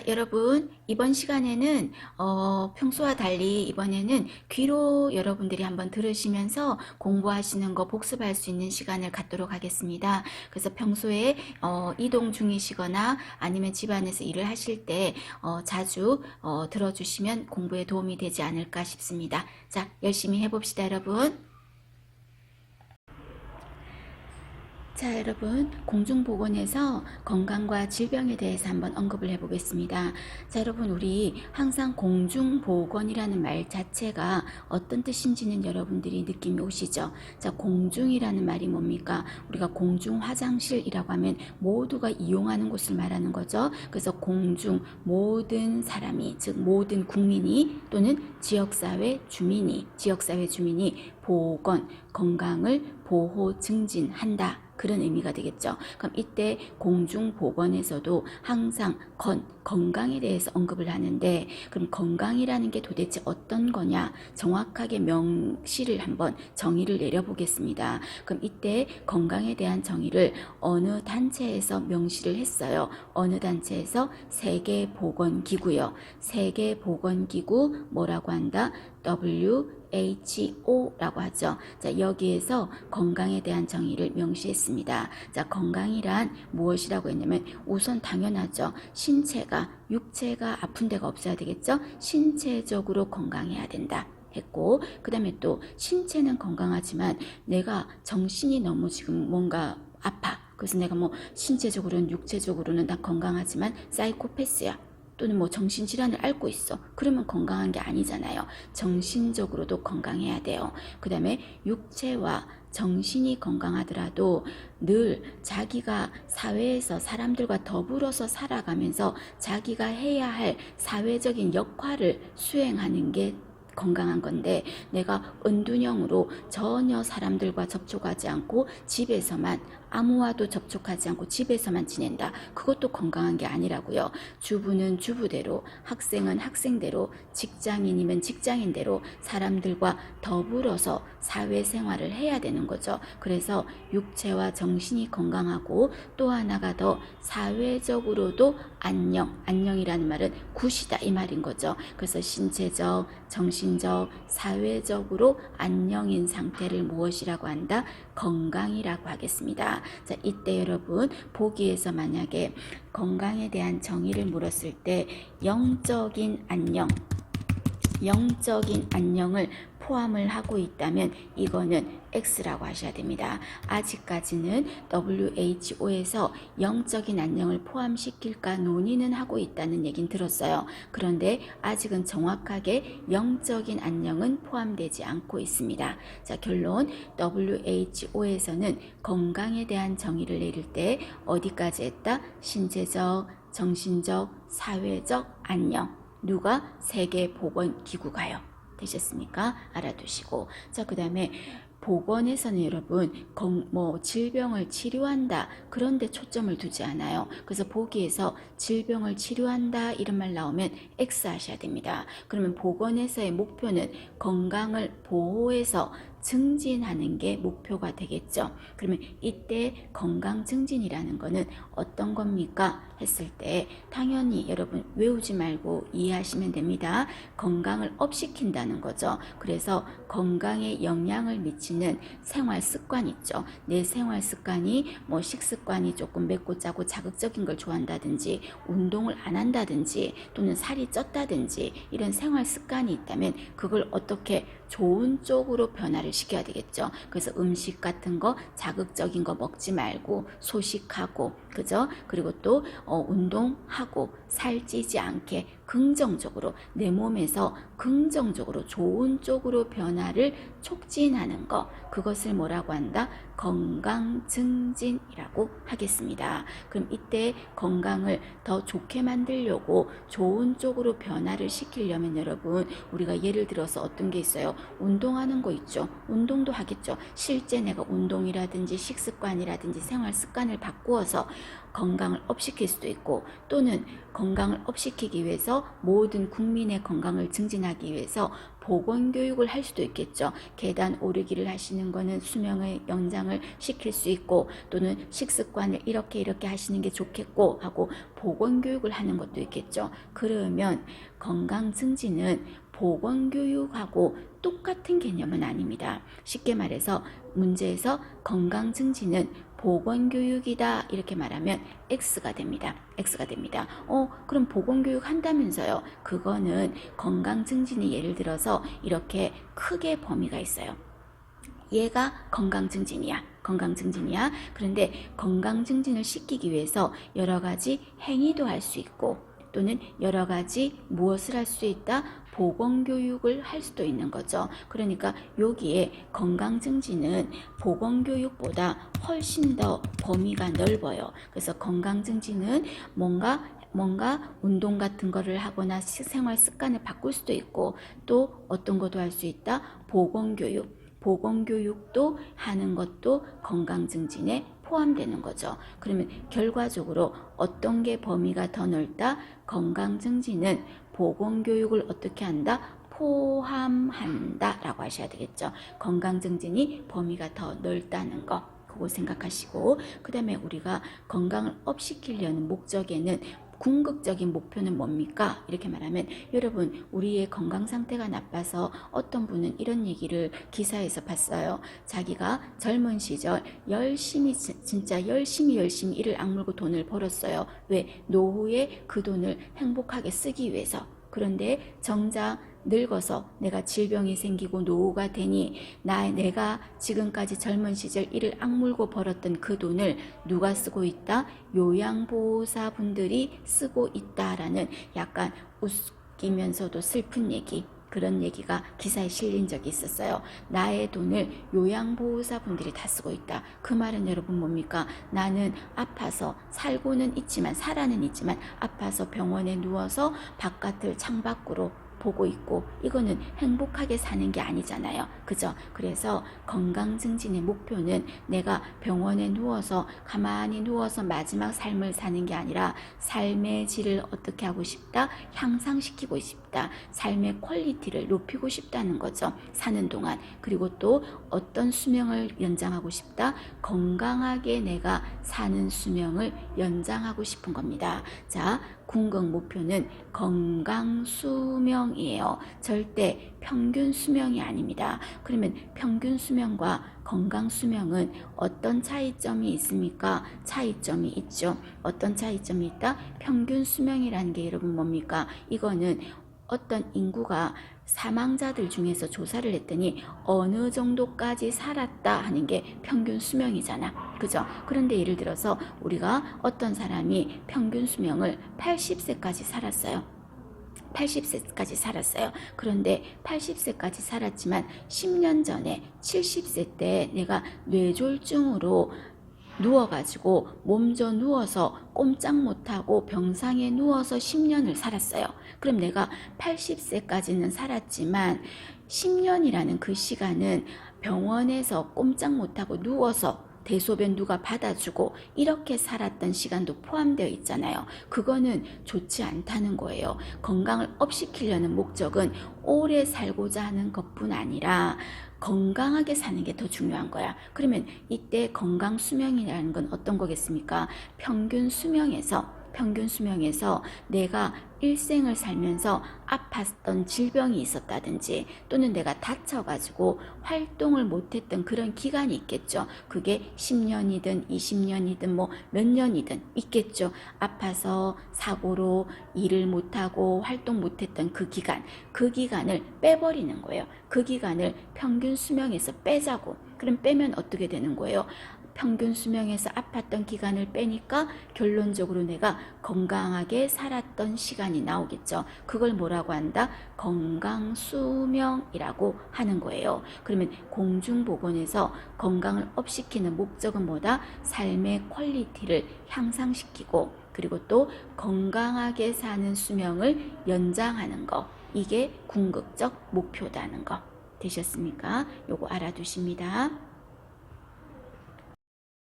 여러분, 이번 시간에는 평소와 달리 이번에는 귀로 여러분들이 한번 들으시면서 공부하시는 거 복습할 수 있는 시간을 갖도록 하겠습니다. 그래서 평소에 이동 중이시거나 아니면 집안에서 일을 하실 때 자주 들어주시면 공부에 도움이 되지 않을까 싶습니다. 자, 열심히 해봅시다, 여러분. 자, 여러분, 공중보건에서 건강과 질병에 대해서 한번 언급을 해보겠습니다. 자, 여러분, 우리 항상 공중보건이라는 말 자체가 어떤 뜻인지는 여러분들이 느낌이 오시죠? 자, 공중이라는 말이 뭡니까? 우리가 공중화장실이라고 하면 모두가 이용하는 곳을 말하는 거죠. 그래서 공중, 모든 사람이, 즉 모든 국민이 또는 지역사회 주민이 보건, 건강을 보호 증진한다. 그런 의미가 되겠죠. 그럼 이때 공중보건에서도 항상 건강에 대해서 언급을 하는데, 그럼 건강이라는 게 도대체 어떤 거냐 정확하게 명시를 한번 정의를 내려보겠습니다. 그럼 이때 건강에 대한 정의를 어느 단체에서 명시를 했어요. 어느 단체에서? 세계보건기구요. 세계보건기구 뭐라고 한다? WHO라고 하죠. 자, 여기에서 건강에 대한 정의를 명시했습니다. 자, 건강이란 무엇이라고 했냐면 우선 당연하죠. 육체가 아픈 데가 없어야 되겠죠. 신체적으로 건강해야 된다 했고, 그 다음에 또 신체는 건강하지만 내가 정신이 너무 지금 뭔가 아파. 그래서 내가 뭐 신체적으로는 육체적으로는 다 건강하지만 사이코패스야. 또는 뭐 정신질환을 앓고 있어. 그러면 건강한 게 아니잖아요. 정신적으로도 건강해야 돼요. 그 다음에 육체와 정신이 건강하더라도 늘 자기가 사회에서 사람들과 더불어서 살아가면서 자기가 해야 할 사회적인 역할을 수행하는 게 건강한 건데, 내가 은둔형으로 전혀 사람들과 접촉하지 않고 집에서만, 아무와도 접촉하지 않고 집에서만 지낸다. 그것도 건강한 게 아니라고요. 주부는 주부대로, 학생은 학생대로, 직장인이면 직장인대로 사람들과 더불어서 사회생활을 해야 되는 거죠. 그래서 육체와 정신이 건강하고 또 하나가 더 사회적으로도 안녕이라는 말은 굿이다 이 말인 거죠. 그래서 신체적, 정신적, 사회적으로 안녕인 상태를 무엇이라고 한다? 건강이라고 하겠습니다. 자, 이때 여러분 보기에서 만약에 건강에 대한 정의를 물었을 때 영적인 안녕을 포함을 하고 있다면 이거는 X라고 하셔야 됩니다. 아직까지는 WHO에서 영적인 안녕을 포함시킬까 논의는 하고 있다는 얘기는 들었어요. 그런데 아직은 정확하게 영적인 안녕은 포함되지 않고 있습니다. 자, 결론, WHO에서는 건강에 대한 정의를 내릴 때 어디까지 했다? 신체적, 정신적, 사회적 안녕. 누가? 세계보건기구가요. 되셨습니까? 알아두시고. 자, 그 다음에 보건에서는 여러분 질병을 치료한다 그런데 초점을 두지 않아요. 그래서 보기에서 질병을 치료한다 이런 말 나오면 X 하셔야 됩니다. 그러면 보건에서의 목표는 건강을 보호해서 증진하는 게 목표가 되겠죠. 그러면 이때 건강 증진이라는 거는 어떤 겁니까? 했을 때 당연히 여러분 외우지 말고 이해하시면 됩니다. 건강을 업시킨다는 거죠. 그래서 건강에 영향을 미치는 생활 습관 있죠. 내 생활 습관이 뭐 식습관이 조금 맵고 짜고 자극적인 걸 좋아한다든지 운동을 안 한다든지 또는 살이 쪘다든지 이런 생활 습관이 있다면 그걸 어떻게 좋은 쪽으로 변화를 시켜야 되겠죠. 그래서 음식 같은 거 자극적인 거 먹지 말고 소식하고, 그죠? 그리고 또 운동하고 살찌지 않게 긍정적으로 내 몸에서 긍정적으로 좋은 쪽으로 변화를 촉진하는 거, 그것을 뭐라고 한다? 건강 증진이라고 하겠습니다. 그럼 이때 건강을 더 좋게 만들려고 좋은 쪽으로 변화를 시키려면 여러분 우리가 예를 들어서 어떤 게 있어요? 운동하는 거 있죠. 운동도 하겠죠. 실제 내가 운동이라든지 식습관이라든지 생활 습관을 바꾸어서 건강을 업시킬 수도 있고, 또는 건강을 업시키기 위해서 들어서 모든 국민의 건강을 증진하기 위해서 보건교육을 할 수도 있겠죠. 계단 오르기를 하시는 거는 수명의 연장을 시킬 수 있고, 또는 식습관을 이렇게 하시는 게 좋겠고 하고 보건교육을 하는 것도 있겠죠. 그러면 건강 증진은 보건교육하고 똑같은 개념은 아닙니다. 쉽게 말해서 문제에서 건강 증진은 보건교육이다 이렇게 말하면 X가 됩니다. X가 됩니다. 그럼 보건교육 한다면서요. 그거는 건강 증진이 예를 들어서 이렇게 크게 범위가 있어요. 얘가 건강 증진이야. 건강 증진이야. 그런데 건강 증진을 시키기 위해서 여러 가지 행위도 할 수 있고, 또는 여러 가지 무엇을 할 수 있다? 보건교육을 할 수도 있는 거죠. 그러니까 여기에 건강 증진은 보건교육보다 훨씬 더 범위가 넓어요. 그래서 건강 증진은 뭔가 운동 같은 거를 하거나 생활 습관을 바꿀 수도 있고, 또 어떤 것도 할 수 있다? 보건교육도 하는 것도 건강 증진에 포함되는 거죠. 그러면 결과적으로 어떤 게 범위가 더 넓다? 건강 증진은 보건교육을 어떻게 한다? 포함한다 라고 하셔야 되겠죠. 건강 증진이 범위가 더 넓다는 거, 그거 생각하시고, 그 다음에 우리가 건강을 업시키려는 목적에는 궁극적인 목표는 뭡니까? 이렇게 말하면, 여러분, 우리의 건강 상태가 나빠서 어떤 분은 이런 얘기를 기사에서 봤어요. 자기가 젊은 시절 열심히, 진짜 열심히 이를 악물고 돈을 벌었어요. 왜? 노후에 그 돈을 행복하게 쓰기 위해서. 그런데 정작 늙어서 내가 질병이 생기고 노후가 되니 내가 지금까지 젊은 시절 이를 악물고 벌었던 그 돈을 누가 쓰고 있다? 요양보호사분들이 쓰고 있다라는 약간 웃기면서도 슬픈 얘기, 그런 얘기가 기사에 실린 적이 있었어요. 나의 돈을 요양보호사분들이 다 쓰고 있다. 그 말은 여러분 뭡니까? 나는 아파서 살고는 있지만, 살아는 있지만 아파서 병원에 누워서 바깥을 창밖으로 보고 있고, 이거는 행복하게 사는 게 아니잖아요. 그죠? 그래서 건강 증진의 목표는 내가 병원에 누워서 가만히 누워서 마지막 삶을 사는 게 아니라 삶의 질을 어떻게 하고 싶다? 향상시키고 싶다. 삶의 퀄리티를 높이고 싶다는 거죠. 사는 동안. 그리고 또 어떤 수명을 연장하고 싶다? 건강하게 내가 사는 수명을 연장하고 싶은 겁니다. 자, 궁극 목표는 건강 수명이에요. 절대 평균 수명이 아닙니다. 그러면 평균 수명과 건강 수명은 어떤 차이점이 있습니까? 차이점이 있죠. 어떤 차이점이 있다? 평균 수명이라는 게 여러분 뭡니까? 이거는 어떤 인구가 사망자들 중에서 조사를 했더니 어느 정도까지 살았다 하는 게 평균 수명이잖아. 그죠? 그런데 예를 들어서 우리가 어떤 사람이 평균 수명을 80세까지 살았어요. 80세까지 살았어요. 그런데 80세까지 살았지만 10년 전에 70세 때 내가 뇌졸중으로 누워가지고 몸져 누워서 꼼짝 못하고 병상에 누워서 10년을 살았어요. 그럼 내가 80세까지는 살았지만 10년이라는 그 시간은 병원에서 꼼짝 못하고 누워서 대소변 누가 받아주고 이렇게 살았던 시간도 포함되어 있잖아요. 그거는 좋지 않다는 거예요. 건강을 업시키려는 목적은 오래 살고자 하는 것뿐 아니라 건강하게 사는 게 더 중요한 거야. 그러면 이때 건강 수명이라는 건 어떤 거겠습니까? 평균 수명에서 내가 일생을 살면서 아팠던 질병이 있었다든지, 또는 내가 다쳐가지고 활동을 못했던 그런 기간이 있겠죠. 그게 10년이든 20년이든 뭐 몇 년이든 있겠죠. 아파서 사고로 일을 못하고 활동 못했던 그 기간을 빼버리는 거예요. 그 기간을 평균 수명에서 빼자고. 그럼 빼면 어떻게 되는 거예요? 평균 수명에서 아팠던 기간을 빼니까 결론적으로 내가 건강하게 살았던 시간이 나오겠죠. 그걸 뭐라고 한다? 건강 수명이라고 하는 거예요. 그러면 공중보건에서 건강을 업시키는 목적은 뭐다? 삶의 퀄리티를 향상시키고, 그리고 또 건강하게 사는 수명을 연장하는 거. 이게 궁극적 목표다는 거. 되셨습니까? 요거 알아두십니다.